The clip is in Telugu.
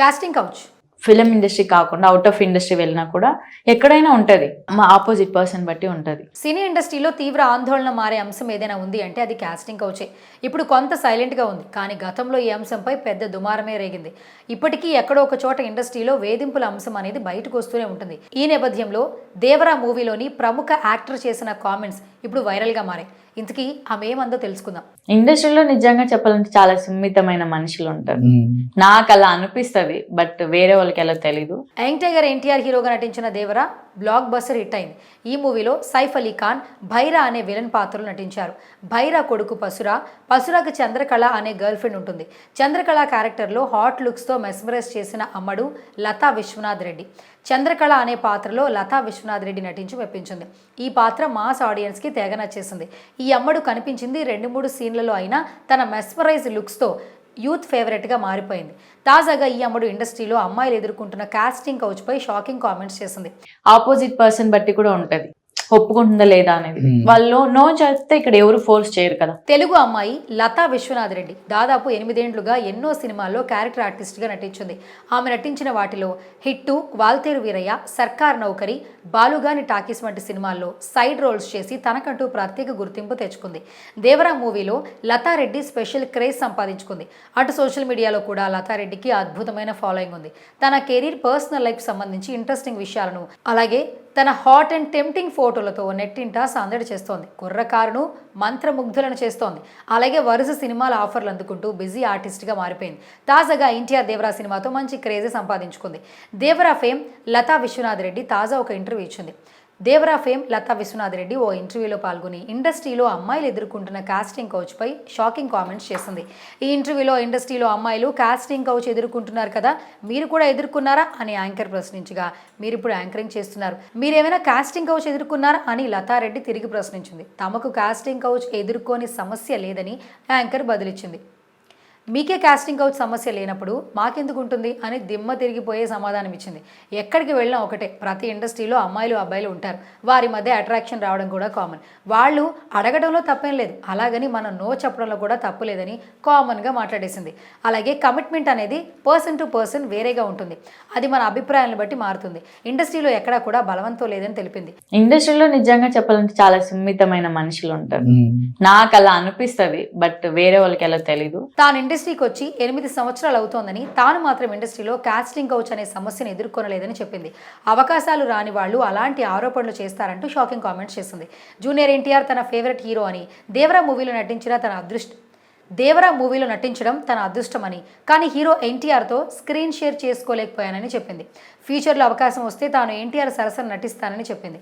Casting couch. ఫిలిం ఇండస్ట్రీ కాకుండా అవుట్ ఆఫ్ ఇండస్ట్రీ వెళ్ళినా కూడా ఎక్కడైనా ఉంటుంది, మా ఆపోజిట్ పర్సన్ బట్టి ఉంటుంది. సినీ ఇండస్ట్రీలో తీవ్ర ఆందోళన మారే అంశం ఏదైనా ఉంది అంటే అది కాస్టింగ్ కౌచే. ఇప్పుడు కొంత సైలెంట్గా ఉంది, కానీ గతంలో ఈ అంశంపై పెద్ద దుమారమే రేగింది. ఇప్పటికీ ఎక్కడో ఒక చోట ఇండస్ట్రీలో వేధింపుల అంశం అనేది బయటకు వస్తూనే ఉంటుంది. ఈ నేపథ్యంలో దేవరా మూవీలోని ప్రముఖ యాక్టర్ చేసిన కామెంట్స్ ఇప్పుడు వైరల్గా మారాయి. ఇంతకీ ఆమె ఏమందో తెలుసుకుందాం. ఇండస్ట్రీలో నిజంగా చెప్పాలంటే చాలా సున్నితమైన మనుషులు ఉంటారు. నాకు అలా అనిపిస్తుంది, బట్ వేరే వాళ్ళకి ఎలా తెలీదు. యంగ్ టైగర్ ఎన్టీఆర్ హీరోగా నటించిన దేవరా బ్లాక్ బస్టర్ హిట్ అయింది. ఈ మూవీలో సైఫ్ అలీ ఖాన్ భైరా అనే విలన్ పాత్రలు నటించారు. భైరా కొడుకు పసురాకు చంద్రకళ అనే గర్ల్ ఫ్రెండ్ ఉంటుంది. చంద్రకళ క్యారెక్టర్లో హాట్ లుక్స్తో మెస్మరైజ్ చేసిన అమ్మడు లతా విశ్వనాథ్ రెడ్డి. చంద్రకళ అనే పాత్రలో లతా విశ్వనాథ్ రెడ్డి నటించి మెప్పించింది. ఈ పాత్ర మాస్ ఆడియన్స్కి తెగ నచ్చేసింది. ఈ అమ్మడు కనిపించింది 2-3 సీన్లలో అయినా తన మెస్మరైజ్ లుక్స్తో యూత్ ఫేవరెట్గా మారిపోయింది. తాజాగా ఈ అమ్మడు ఇండస్ట్రీలో అమ్మాయిలు ఎదుర్కొంటున్న కాస్టింగ్ కౌచ్పై షాకింగ్ కామెంట్స్ చేసింది. ఆపోజిట్ పర్సన్ బట్టి కూడా ఉంటుంది, ఒప్పుకుంటుందా లేదా అనేది. వాళ్ళు నో చేస్తే ఇక్కడ ఎవరు ఫోర్స్ చేయరు కదా. తెలుగు అమ్మాయి లతా విశ్వనాథ్ రెడ్డి దాదాపు 8 ఏళ్లుగా ఎన్నో సినిమాల్లో క్యారెక్టర్ ఆర్టిస్ట్గా నటించింది. ఆమె నటించిన వాటిలో హిట్టు, వాల్తేరు వీరయ్య, సర్కార్ నౌకరి, బాలుగాని టాకీస్ వంటి సినిమాల్లో సైడ్ రోల్స్ చేసి తనకంటూ ప్రత్యేక గుర్తింపు తెచ్చుకుంది. దేవరా మూవీలో లతారెడ్డి స్పెషల్ క్రేజ్ సంపాదించుకుంది. అటు సోషల్ మీడియాలో కూడా లతారెడ్డికి అద్భుతమైన ఫాలోయింగ్ ఉంది. తన కెరీర్, పర్సనల్ లైఫ్ సంబంధించి ఇంట్రెస్టింగ్ విషయాలను, అలాగే తన హాట్ అండ్ టెంప్టింగ్ ఫోటోలతో నెట్టింట సందడి చేస్తోంది. కుర్రకారును మంత్రముగ్ధులను చేస్తోంది. అలాగే వరుస సినిమాల ఆఫర్లు అందుకుంటూ బిజీ ఆర్టిస్ట్గా మారిపోయింది. తాజాగా ఎన్టీఆర్ దేవరా సినిమాతో మంచి క్రేజ్ సంపాదించుకుంది. దేవరా ఫేమ్ లతా విశ్వనాథ్ రెడ్డి తాజా ఒక ఇంటర్వ్యూ ఇచ్చింది. దేవరా ఫేమ్ లతా విశ్వనాథ్ రెడ్డి ఓ ఇంటర్వ్యూలో పాల్గొని ఇండస్ట్రీలో అమ్మాయిలు ఎదుర్కొంటున్న కాస్టింగ్ కౌచ్పై షాకింగ్ కామెంట్స్ చేసింది. ఈ ఇంటర్వ్యూలో ఇండస్ట్రీలో అమ్మాయిలు కాస్టింగ్ కౌచ్ ఎదుర్కొంటున్నారు కదా, మీరు కూడా ఎదుర్కొన్నారా అని యాంకర్ ప్రశ్నించగా, మీరు ఇప్పుడు యాంకరింగ్ చేస్తున్నారు, మీరేమైనా కాస్టింగ్ కౌచ్ ఎదుర్కొన్నారా అని లతారెడ్డి తిరిగి ప్రశ్నించింది. తమకు కాస్టింగ్ కౌచ్ ఎదుర్కోని సమస్య లేదని యాంకర్ బదులిచ్చింది. మీకే కాస్టింగ్ కౌచ్ సమస్య లేనప్పుడు మాకెందుకు ఉంటుంది అని దిమ్మ తిరిగిపోయే సమాధానం ఇచ్చింది. ఎక్కడికి వెళ్ళినా ఒకటే, ప్రతి ఇండస్ట్రీలో అమ్మాయిలు అబ్బాయిలు ఉంటారు, వారి మధ్య అట్రాక్షన్ రావడం కూడా కామన్. వాళ్ళు అడగడంలో తప్పేం లేదు, అలాగని మనం నో చెప్పడంలో కూడా తప్పు లేదని కామన్గా మాట్లాడేసింది. అలాగే కమిట్మెంట్ అనేది పర్సన్ టు పర్సన్ వేరేగా ఉంటుంది, అది మన అభిప్రాయాలను బట్టి మారుతుంది. ఇండస్ట్రీలో ఎక్కడా కూడా బలవంతం లేదని తెలిపింది. ఇండస్ట్రీలో నిజంగా చెప్పాలంటే చాలా సున్నితమైన మనుషులు ఉంటారు. నాకు అలా అనిపిస్తుంది, బట్ వేరే వాళ్ళకి ఎలా తెలీదు. తాను ఇండస్ట్రీకి వచ్చి 8 సంవత్సరాలు అవుతోందని, తాను మాత్రం ఇండస్ట్రీలో కాస్టింగ్ కౌచ్ అనే సమస్యను ఎదుర్కొనలేదని చెప్పింది. అవకాశాలు రాని వాళ్ళు అలాంటి ఆరోపణలు చేస్తారంటూ షాకింగ్ కామెంట్స్ చేసింది. జూనియర్ ఎన్టీఆర్ తన ఫేవరెట్ హీరో అని, దేవరా మూవీలో నటించడం తన అదృష్టమని, కానీ హీరో ఎన్టీఆర్తో స్క్రీన్ షేర్ చేసుకోలేకపోయానని చెప్పింది. ఫ్యూచర్లో అవకాశం వస్తే తాను ఎన్టీఆర్ సరసన నటిస్తానని చెప్పింది.